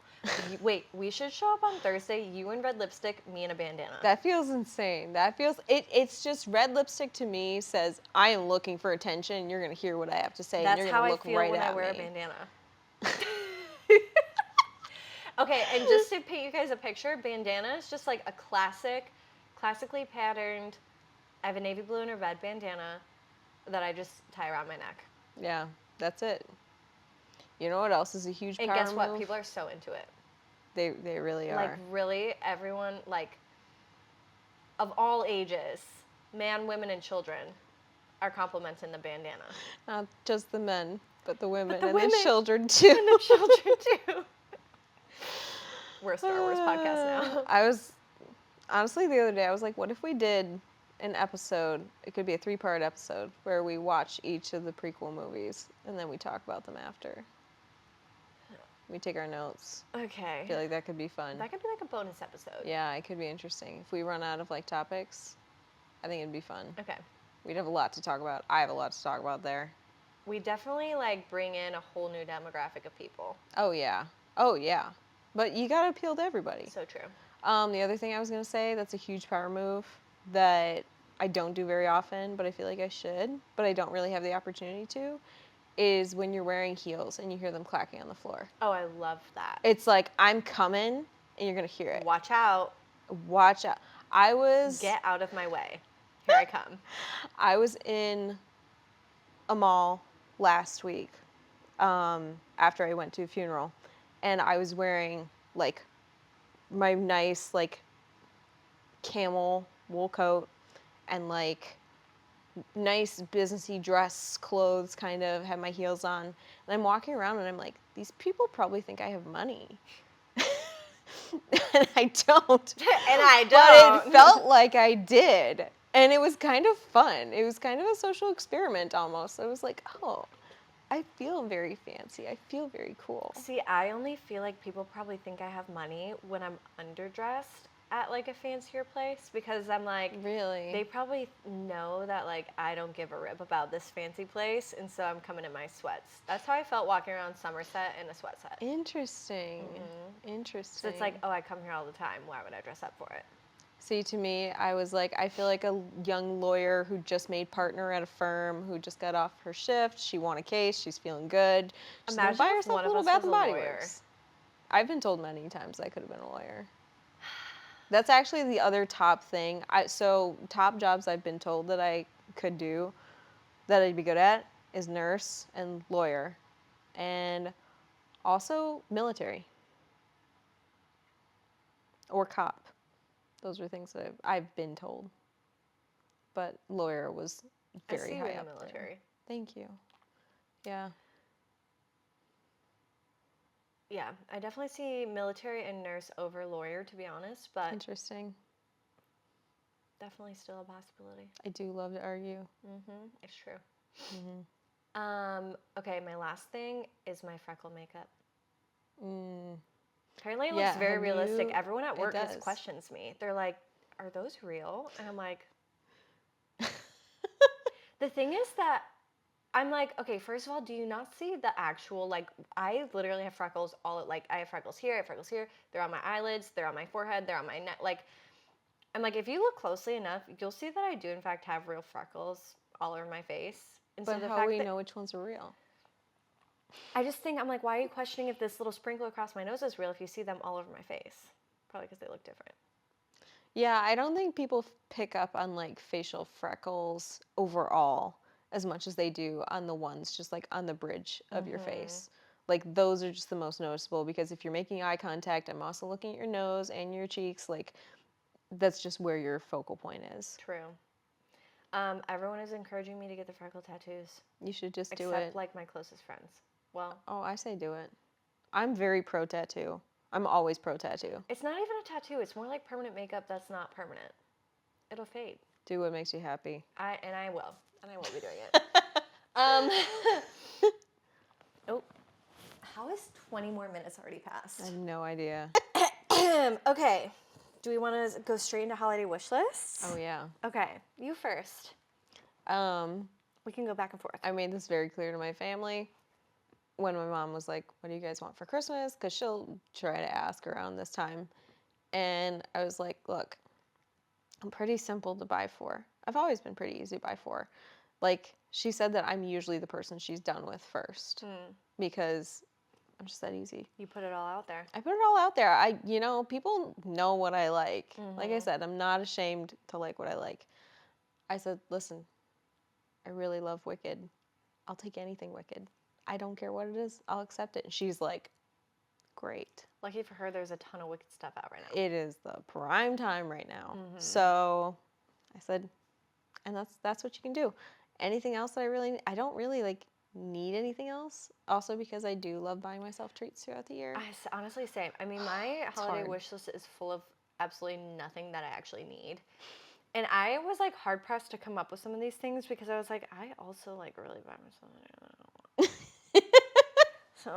Wait, we should show up on Thursday, you in red lipstick, me in a bandana. That feels insane. That feels it's just red lipstick to me says I am looking for attention and you're gonna hear what I have to say. That's and you're how gonna I look feel right when at I wear me. a bandana. Okay, and just to paint you guys a picture, bandana is just like a classically patterned, I have a navy blue and a red bandana that I just tie around my neck. Yeah, that's it. You know what else is a huge power And guess move? what? People are so into it. They really are. Like, really, everyone, like, of all ages, man, women, and children, are complimenting the bandana. Not just the men, but the women the and women the children too. And the children too. We're a Star Wars podcast now. I was honestly the other day I was like, what if we did an episode? It could be a 3-part episode where we watch each of the prequel movies and then we talk about them after. We take our notes. Okay. I feel like that could be fun. That could be like a bonus episode. Yeah, it could be interesting. If we run out of like topics, I think it'd be fun. Okay. We'd have a lot to talk about. I have a lot to talk about there. We definitely like bring in a whole new demographic of people. Oh yeah. Oh yeah. But you gotta appeal to everybody. So true. The other thing I was gonna say that's a huge power move that I don't do very often, but I feel like I should, but I don't really have the opportunity to, is when you're wearing heels and you hear them clacking on the floor. Oh, I love that. It's like, I'm coming and you're gonna hear it. Watch out. Watch out. Get out of my way. Here I come. I was in a mall last week after I went to a funeral, and I was wearing like my nice like camel wool coat and like nice businessy dress clothes, kind of had my heels on, and I'm walking around and I'm like, these people probably think I have money. And I don't. And I don't. But it felt like I did. And it was kind of fun. It was kind of a social experiment almost. I was like, oh, I feel very fancy. I feel very cool. See, I only feel like people probably think I have money when I'm underdressed at like a fancier place, because I'm like, Really? they probably know that like I don't give a rip about this fancy place, and so I'm coming in my sweats. That's how I felt walking around Somerset in a sweat set. Interesting. Interesting. So it's like, oh, I come here all the time. Why would I dress up for it? See, to me, I was like, I feel like a young lawyer who just made partner at a firm, who just got off her shift. She won a case. She's feeling good. She's gonna Imagine buy if herself one a of little us Bath was and a Body lawyer. Works. I've been told many times I could have been a lawyer. That's actually the other top thing. So top jobs I've been told that I could do, that I'd be good at, is nurse and lawyer, and also military or cop. Those are things that I've been told. But lawyer was very I see high you in up the there. military. Thank you. Yeah. Yeah, I definitely see military and nurse over lawyer, to be honest, but Interesting. definitely still a possibility. I do love to argue. It's true. Okay, my last thing is my freckle makeup. Apparently it looks Yeah, very have realistic. you- Everyone at it work does. questions me. They're like, are those real? And I'm like, the thing is that I'm like, okay, first of all, do you not see the actual, like, I literally have freckles like, I have freckles here, I have freckles here. They're on my eyelids, they're on my forehead, they're on my neck. Like, I'm like, if you look closely enough, you'll see that I do, in fact, have real freckles all over my face. And But so the how will fact you that know which ones are real? I just think, I'm like, why are you questioning if this little sprinkle across my nose is real if you see them all over my face? Probably because they look different. Yeah, I don't think people pick up on like facial freckles overall as much as they do on the ones just like on the bridge of your face. Like those are just the most noticeable because if you're making eye contact, I'm also looking at your nose and your cheeks. Like that's just where your focal point is. True. Everyone is encouraging me to get the freckle tattoos, You should just do except it. like my closest friends. Well, Oh, I say do it. I'm very pro tattoo. I'm always pro tattoo. it's not even a tattoo. It's more like permanent makeup that's not permanent. It'll fade. Do what makes you happy. I will. And I will be doing it. Um, oh, how is 20 more minutes already I passed? have no idea. Okay. Do we want to go straight into holiday wish lists? Oh yeah. Okay. You first. Um, We can go back and forth. I made this very clear to my family when my mom was like, "What do you guys want for Christmas?" Because she'll try to ask around this time. And I was like, "Look, I'm pretty simple to buy for. I've always been pretty easy to buy for." Like, she said that I'm usually the person she's done with first because I'm just that easy. You put it all out there. I put it all out there. People know what I like. Like I said, I'm not ashamed to like what I like. I said, "Listen, I really love Wicked. I'll take anything Wicked. I don't care what it is. I'll accept it." And she's like, "Great." Lucky for her, there's a ton of Wicked stuff out right now. It is the prime time right now. So I said, and that's what you can do. Anything else that I don't really like need anything else. Also because I do love buying myself treats throughout the year. Honestly, same. I mean, my holiday hard. wish list is full of absolutely nothing that I actually need. And I was like hard pressed to come up with some of these things because I was like, I also like really buy myself. So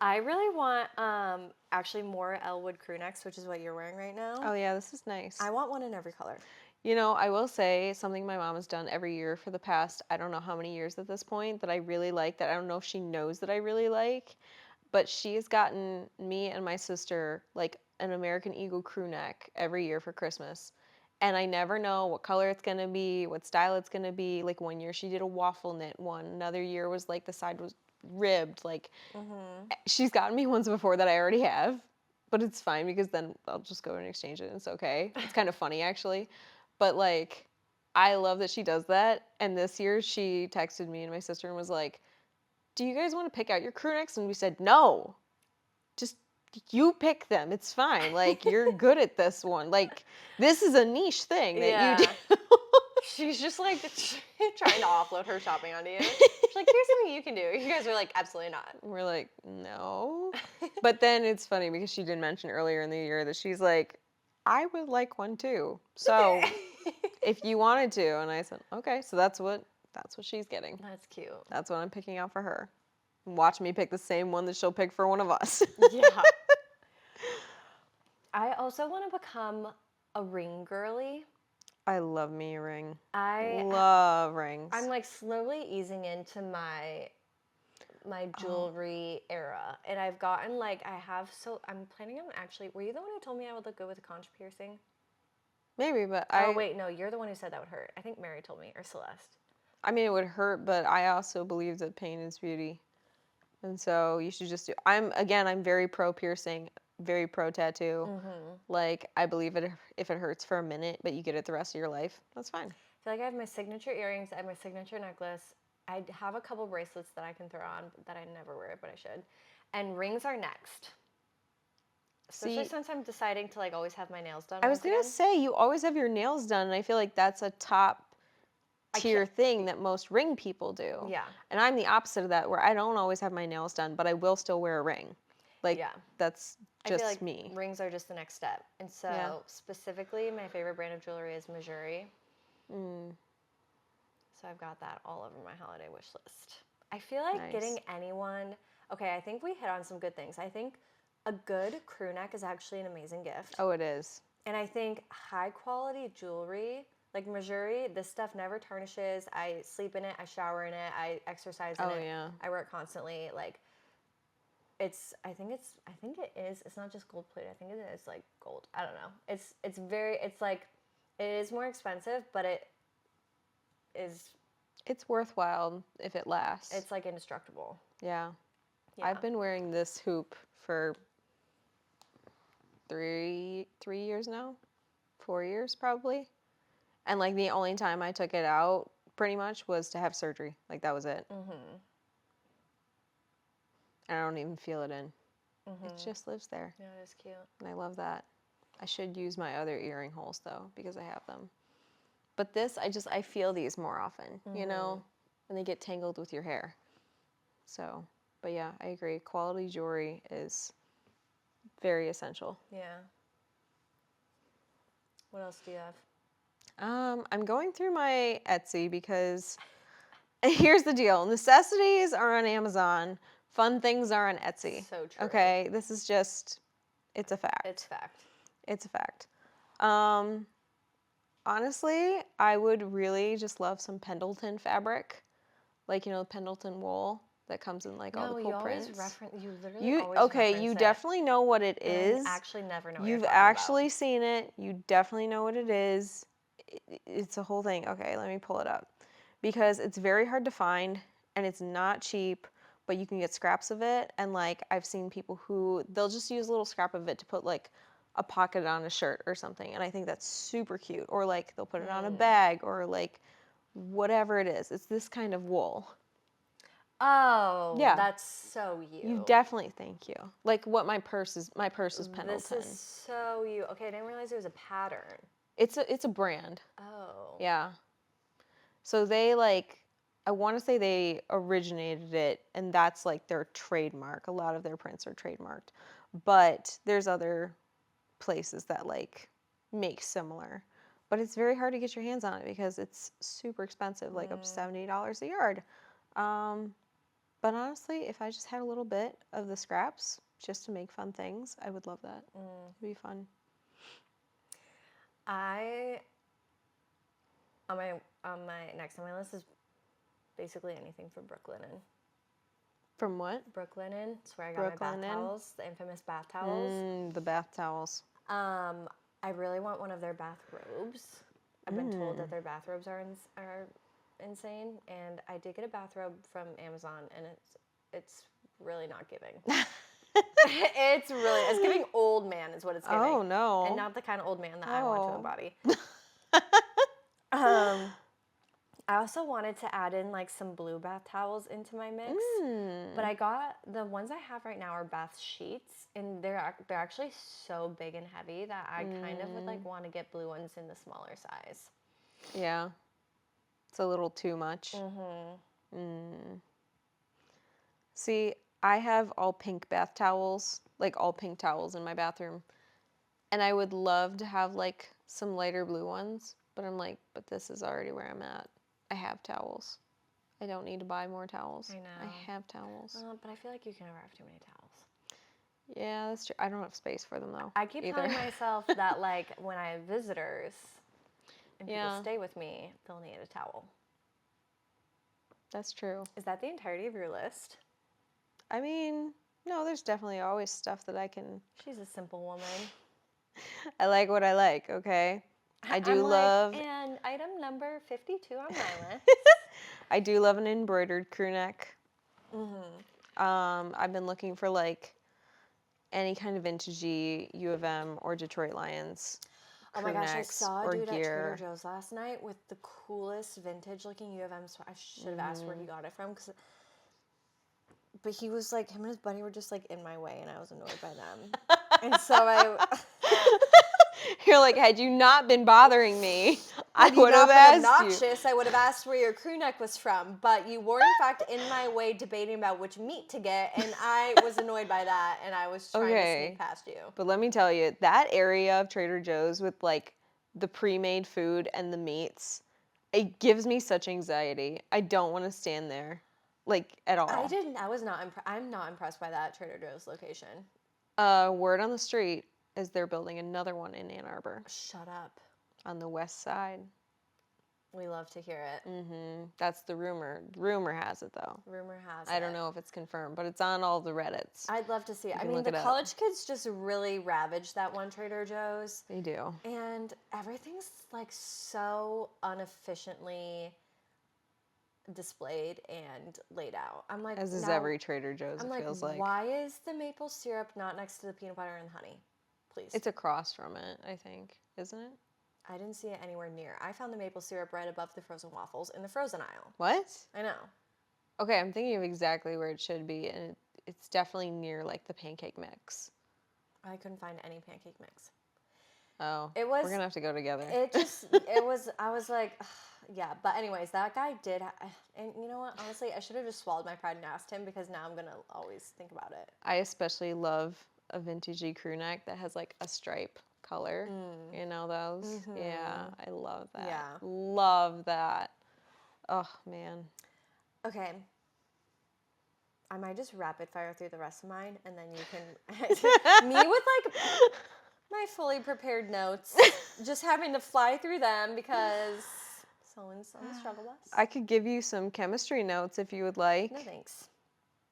I really want actually more Elwood crew necks, which is what you're wearing right now. Oh yeah, this is nice. I want one in every color. I will say something my mom has done every year for the past, I don't know how many years at this point, that I really like, that I don't know if she knows that I really like, but she has gotten me and my sister like an American Eagle crew neck every year for Christmas. And I never know what color it's going to be, what style it's going to be. Like one year she did a waffle knit one. Another year was like the side was ribbed. Like she's gotten me ones before that I already have, but it's fine because then I'll just go and exchange it and it's okay. It's kind of funny actually. But like I love that she does that. And this year she texted me and my sister and was like, "Do you guys want to pick out your crew necks?" And we said, "No. Just you pick them. It's fine. Like you're good at this one. Like this is a niche thing that you do." She's just like trying to offload her shopping onto you. She's like, here's something you can do. You guys are like, absolutely not. We're like, "No." But then it's funny because she did mention earlier in the year that she's like, "I would like one too. So if you wanted to." And I said, "Okay." So that's what she's getting. That's cute. That's what I'm picking out for her. Watch me pick the same one that she'll pick for one of us. Yeah. I also want to become a ring girly. I love me a ring. I love rings. I'm like slowly easing into my jewelry era, and I've gotten like I'm planning on actually. Were you the one who told me I would look good with a conch piercing? Maybe, but Oh wait, no, you're the one who said that would hurt. I think Mary told me, or Celeste. I mean, it would hurt, but I also believe that pain is beauty. And so you should just do. I'm very pro piercing, very pro tattoo. Like I believe it if it hurts for a minute, but you get it the rest of your life. That's fine. I feel like I have my signature earrings, I have my signature necklace. I have a couple bracelets that I can throw on that I never wear, but I should. And rings are next. Especially since I'm deciding to like always have my nails done. I was gonna say you always have your nails done, and I feel like that's a top tier thing that most ring people do. Yeah. And I'm the opposite of that, where I don't always have my nails done, but I will still wear a ring. Like that's just I feel like me. Rings are just the next step. And so specifically my favorite brand of jewelry is Missouri. So I've got that all over my holiday wish list. I feel like getting anyone, okay, I think we hit on some good things. I think A good crew neck is actually an amazing gift. Oh, it is. And I think high quality jewelry, like Missouri, this stuff never tarnishes. I sleep in it, I shower in it, I exercise in Oh, it. yeah. I wear it constantly. Like I think it is. It's not just gold plated. I think it is like gold. I don't know. It's like it is more expensive, but it is It's worthwhile if it lasts. it's like indestructible. Yeah. Yeah. I've been wearing this hoop for 3 years now, 4 years probably. And like the only time I took it out pretty much was to have surgery. Like that was it. Mm-hmm. And I don't even feel it in. Mm-hmm. It just lives there. Yeah, it is cute. And I love that. I should use my other earring holes though, because I have them. But this, I feel these more often, you know, and they get tangled with your hair. So, but yeah, I agree. Quality jewelry is very essential. Yeah. What else do you have? I'm going through my Etsy because here's the deal. Necessities are on Amazon. Fun things are on Etsy. So true. Okay, this is just, it's a fact. It's fact. It's a fact. Honestly, I would really just love some Pendleton fabric. Like, you know, Pendleton wool that comes in like all the cool prints. You literally always Okay, reference you it. definitely know what it And is. I actually never know what You've you're talking actually seen it. You definitely know what it is. It's a whole thing. Okay, let me pull it up. Because it's very hard to find and it's not cheap, but you can get scraps of it. And like I've seen people who they'll just use a little scrap of it to put like a pocket on a shirt or something. And I think that's super cute. Or like they'll put it on a bag or like whatever it is. It's this kind of wool. Oh, Yeah. that's so you. You definitely, thank you. Like what my purse is Pendleton. This is so you. Okay, I didn't realize it was a pattern. It's a brand. Oh. Yeah. So they like I want to say they originated it and that's like their trademark. A lot of their prints are trademarked. But there's other places that like make similar. But it's very hard to get your hands on it because it's super expensive, like up to $70 a yard. But honestly, if I just had a little bit of the scraps just to make fun things, I would love that. It'd be fun. I on my next on my list is basically anything from Brooklinen. From what? Brooklinen. It's where I got my bath towels, the infamous bath towels. The bath towels. I really want one of their bathrobes. I've been told that their bathrobes are insane, and I did get a bathrobe from Amazon, and it's really not giving. It's giving old man is what it's giving. Oh no. And not the kind of old man that I want to embody. I also wanted to add in like some blue bath towels into my mix, but I got the ones I have right now are bath sheets, and they're actually so big and heavy that I kind of would like want to get blue ones in the smaller size. Yeah. It's a little too much. See, I have all pink bath towels, like all pink towels in my bathroom. And I would love to have like some lighter blue ones, but I'm like, but this is already where I'm at. I have towels. I don't need to buy more towels. I know. I have towels. But I feel like you can never have too many towels. Yeah, that's true. I don't have space for them though. I keep telling myself that like when I have visitors and people stay with me, they'll need a towel. That's true. Is that the entirety of your list? I mean, no, there's definitely always stuff that I can. She's a simple woman. I like what I like, okay? I do love. And item number 52 on my list. I do love an embroidered crew neck. I've been looking for like any kind of vintagey U of M or Detroit Lions. Oh my gosh, I saw a dude at Trader Joe's last night with the coolest vintage looking U of M. I should have asked where he got it from. But he was like, him and his buddy were just like in my way, and I was annoyed by them. And so You're like, had you not been bothering me, I would have asked obnoxious, I would have asked where your crew neck was from. But you were in fact in my way debating about which meat to get, and I was annoyed by that, and I was trying to sneak past you. But let me tell you, that area of Trader Joe's with like the pre-made food and the meats, it gives me such anxiety. I don't want to stand there, like at all. I'm not impressed by that Trader Joe's location. Word on the street is they're building another one in Ann Arbor Shut up. on the west side. We love to hear it. That's the rumor. Rumor has it, though. Rumor has it. I don't know if it's confirmed, but it's on all the Reddits. I'd love to see it. You I can mean, look the it up. college kids just really ravaged that one Trader Joe's. They do. And everything's like so inefficiently displayed and laid out. I'm like, As is now, every Trader Joe's, I'm it like, feels like. why is the maple syrup not next to the peanut butter and honey? Please. It's across from it, I think, isn't it? I didn't see it anywhere near. I found the maple syrup right above the frozen waffles in the frozen aisle. What? I know. Okay, I'm thinking of exactly where it should be, and it's definitely near like the pancake mix. I couldn't find any pancake mix. Oh, It was. we're gonna have to go together. It was. I was like, ugh, yeah. But anyways, that guy did, and you know what? Honestly, I should have just swallowed my pride and asked him because now I'm gonna always think about it. I especially love a vintagey crew neck that has like a stripe color. You know those? Yeah, I love that. Yeah. Love that. Oh man. Okay. I might just rapid fire through the rest of mine, and then you can me with like my fully prepared notes, just having to fly through them because someone's on the struggle bus. I could give you some chemistry notes if you would like. No thanks.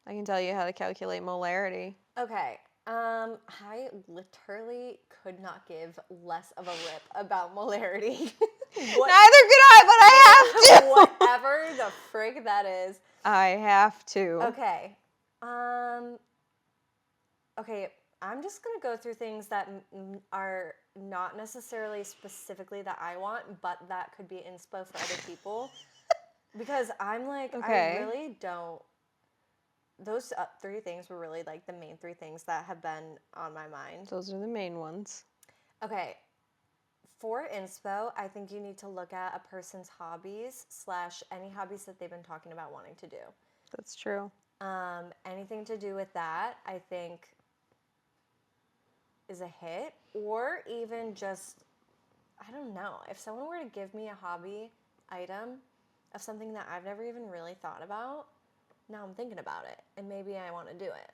I can tell you how to calculate molarity. Okay. I literally could not give less of a rip about molarity. Neither could I, but I have to. Whatever the frig that is. I have to. Okay. Okay, I'm just going to go through things that are not necessarily specifically that I want, but that could be inspo for other people. Because I'm like, Okay. I really don't. Those three things were really like the main three things that have been on my mind. Those are the main ones. Okay. For inspo, I think you need to look at a person's hobbies / any hobbies that they've been talking about wanting to do. That's true. Anything to do with that, I think, is a hit. Or even just, I don't know, if someone were to give me a hobby item of something that I've never even really thought about, now I'm thinking about it, and maybe I want to do it.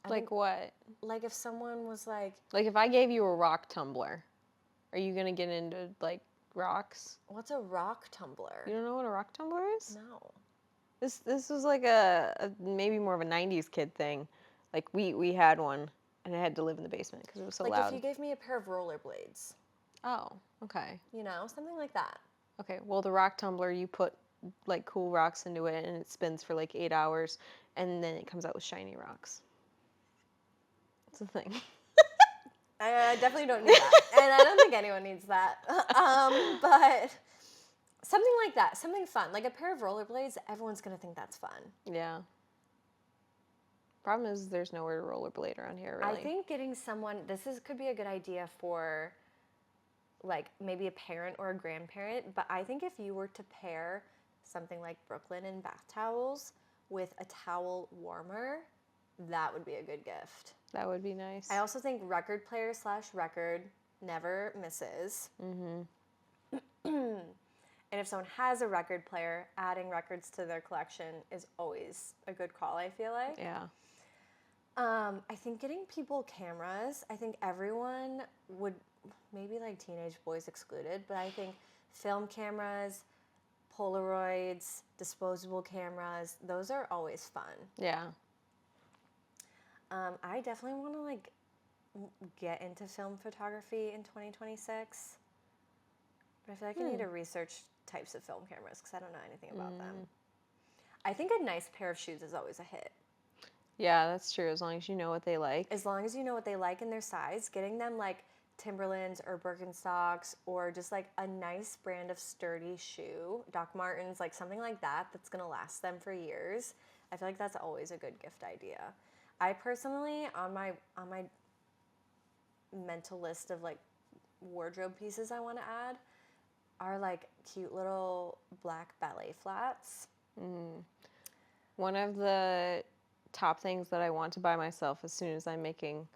Like what? Like if someone was like... Like if I gave you a rock tumbler, are you going to get into like rocks? What's a rock tumbler? You don't know what a rock tumbler is? No. This was like a maybe more of a 90s kid thing. Like we had one, and it had to live in the basement because it was so like loud. If you gave me a pair of rollerblades. Oh, okay. You know, something like that. Okay, well the rock tumbler, you put like cool rocks into it and it spins for like 8 hours and then it comes out with shiny rocks. It's a thing. I definitely don't need that. And I don't think anyone needs that. But something like that, something fun. Like a pair of rollerblades, everyone's going to think that's fun. Yeah. Problem is there's nowhere to rollerblade around here, really. I think getting someone, could be a good idea for like maybe a parent or a grandparent, but I think if you were to pair something like Brooklyn and bath towels with a towel warmer, that would be a good gift. That would be nice. I also think record player / record never misses. Mm-hmm. And if someone has a record player, adding records to their collection is always a good call, I feel like. Yeah. I think getting people cameras, I think everyone would, maybe like teenage boys excluded, but I think film cameras, Polaroids, disposable cameras, those are always fun. Yeah. I definitely want to like get into film photography in 2026, but I feel like I need to research types of film cameras because I don't know anything about them. I think a nice pair of shoes is always a hit. Yeah, that's true, as long as you know what they like. As long as you know what they like and their size, getting them like Timberlands or Birkenstocks or just like a nice brand of sturdy shoe, Doc Martens, like something like that that's going to last them for years. I feel like that's always a good gift idea. I personally, on my mental list of like wardrobe pieces I want to add are like cute little black ballet flats. One of the top things that I want to buy myself as soon as I'm making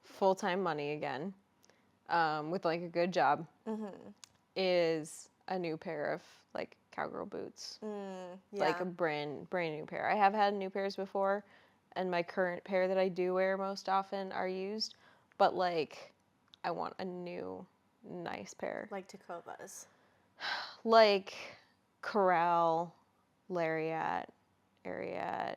full-time money again, with like a good job, is a new pair of like cowgirl boots. Yeah. Like a brand new pair. I have had new pairs before, and my current pair that I do wear most often are used. But like, I want a new, nice pair. Like Tacovas. Like Corral, Lariat, Ariat.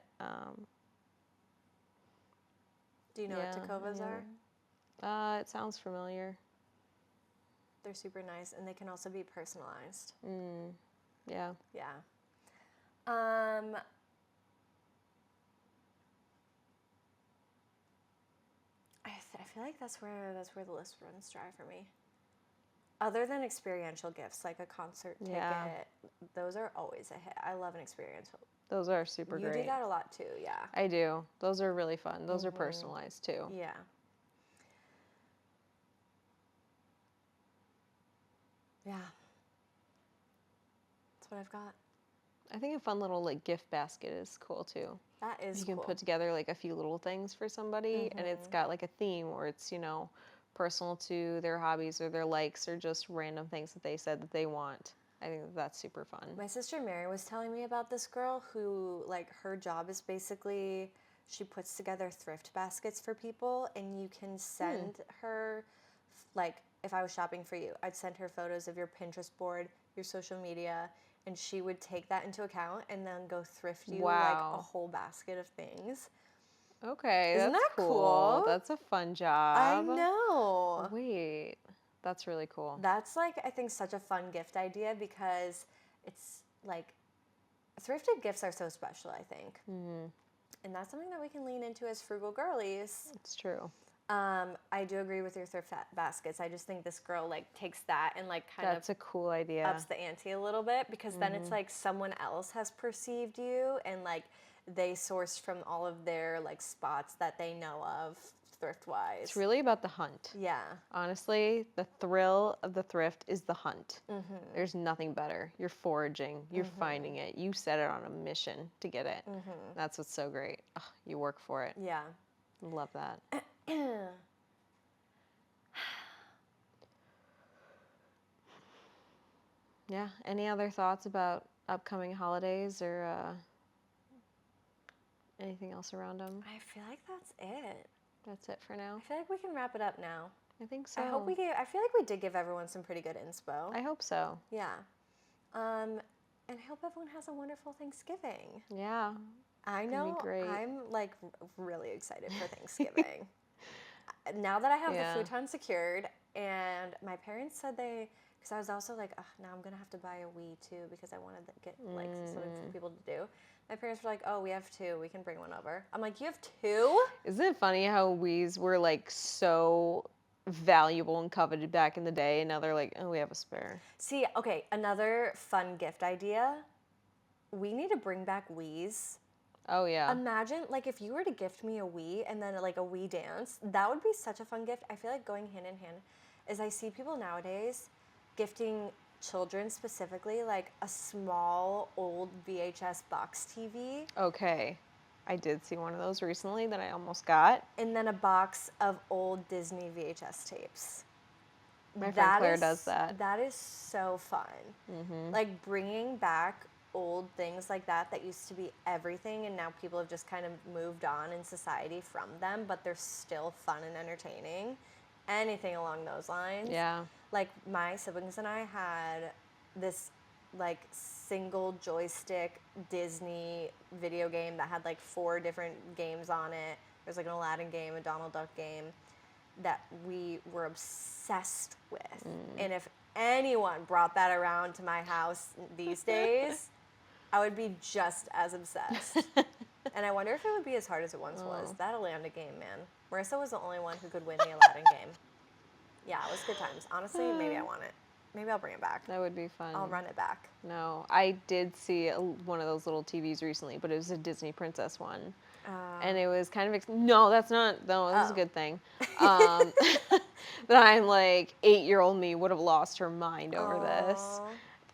Do you know Yeah, what Tacovas are? it sounds familiar. They're super nice, and they can also be personalized. Yeah. Yeah. I feel like that's where the list runs dry for me. Other than experiential gifts like a concert ticket, Yeah. those are always a hit. I love an experiential. Those are super You great. do that a lot too, yeah. I do. Those are really fun. Those are personalized too. Yeah. Yeah. That's what I've got. I think a fun little like gift basket is cool too. That is You can cool. put together like a few little things for somebody and it's got like a theme or it's, personal to their hobbies or their likes or just random things that they said that they want. I think that's super fun. My sister Mary was telling me about this girl who, like, her job is basically she puts together thrift baskets for people, and you can send her, like, if I was shopping for you, I'd send her photos of your Pinterest board, your social media, and she would take that into account and then go thrift you, like, a Wow. whole basket of things. Okay, Isn't that's that cool. cool? That's a fun I job. know. Wait, that's really cool. That's, like, I think such a fun gift idea because it's, like, thrifted gifts are so special, I think. And that's something that we can lean into as frugal girlies. It's true. I do agree with your thrift baskets. I just think this girl like takes that and like kind That's of a cool idea. ups the ante a little bit because then it's like someone else has perceived you and like they sourced from all of their like spots that they know of thrift wise. It's really about the hunt. Yeah. Honestly, the thrill of the thrift is the hunt. There's nothing better. You're foraging, you're finding it. You set it on a mission to get it. That's what's so great. Ugh, you work for it. Yeah. Love that. Yeah. Any other thoughts about upcoming holidays or anything else around them? I feel like that's it. That's it for now. I feel like we can wrap it up now. I think so. I feel like we did give everyone some pretty good inspo. I hope so. Yeah. And I hope everyone has a wonderful Thanksgiving. Yeah. I gonna be know great. I'm like really excited for Thanksgiving. Now that I have Yeah. the futon secured, and my parents said because I was also like, oh, now I'm gonna have to buy a Wii too because I wanted to get like something for people to do. My parents were like, oh, we have two, we can bring one over. I'm like, you have two? Isn't it funny how Wii's were like so valuable and coveted back in the day, and now they're like, oh, we have a spare. See, okay, another fun gift idea. We need to bring back Wii's. Oh yeah. Imagine, like, if you were to gift me a Wii and then, like, a Wii dance, that would be such a fun gift. I feel like going hand in hand is I see people nowadays gifting children specifically, like, a small, old VHS box TV. Okay. I did see one of those recently that I almost got. And then a box of old Disney VHS tapes. My friend Claire does that. That is so fun. Like, bringing back old things like that used to be everything and now people have just kind of moved on in society from them, but they're still fun and entertaining. Anything along those lines. Yeah. Like my siblings and I had this like single joystick Disney video game that had like 4 different games on it. There's like an Aladdin game, a Donald Duck game that we were obsessed with. And if anyone brought that around to my house these days, I would be just as obsessed. And I wonder if it would be as hard as it once was. That Aladdin game, man. Marissa was the only one who could win the Aladdin game. Yeah, it was good times. Honestly, maybe I want it. Maybe I'll bring it back. That would be fun. I'll run it back. No, I did see one of those little TVs recently, but it was a Disney Princess one. And it was kind of, no, that's not, no, this is a good thing. But I'm like, 8-year-old me would have lost her mind over this.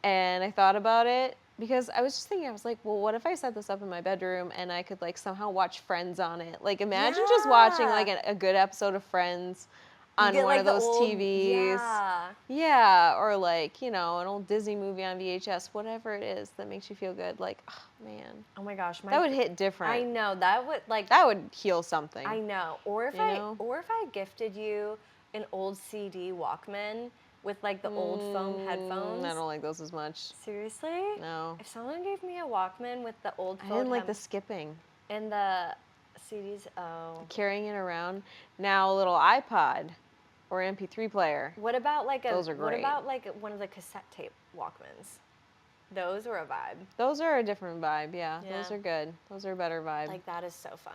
And I thought about it because I was just thinking, I was like, well, what if I set this up in my bedroom and I could like somehow watch Friends on it? Like imagine just watching like a good episode of Friends on get one like of the those old, TVs. yeah. Yeah, or like, an old Disney movie on VHS, whatever it is that makes you feel good. Like, oh, man, Oh my gosh, that would hit I different. know that would like That would heal something. I know. Or if You know? I gifted you an old CD Walkman with like the old foam I headphones. don't like those as much. Seriously? No. If someone gave me a Walkman with the old I foam didn't like the skipping. and the CDs, oh. Carrying it around. Now a little iPod or MP3 player. What about Those are great. one of the cassette tape Walkmans? Those were a vibe. Those are a different vibe, yeah. Yeah. Those are good. Those are a better vibe. Like that is so fun.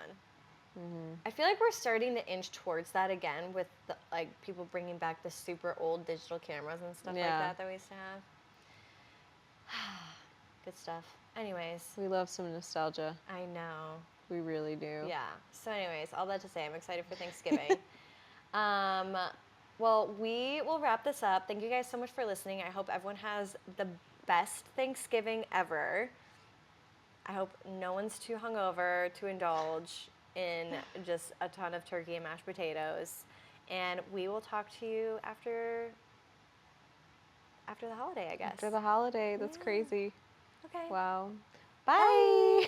Mm-hmm. I feel like we're starting to inch towards that again with the, like people bringing back the super old digital cameras and stuff like that we used to have. Good stuff. Anyways, We love some nostalgia. I know. We really do. Yeah. So anyways, all that to say, I'm excited for Thanksgiving. Well, we will wrap this up. Thank you guys so much for listening. I hope everyone has the best Thanksgiving ever. I hope no one's too hungover to indulge in just a ton of turkey and mashed potatoes. And we will talk to you after the holiday, I guess. After the holiday, that's crazy. Okay. Wow. Bye. Bye.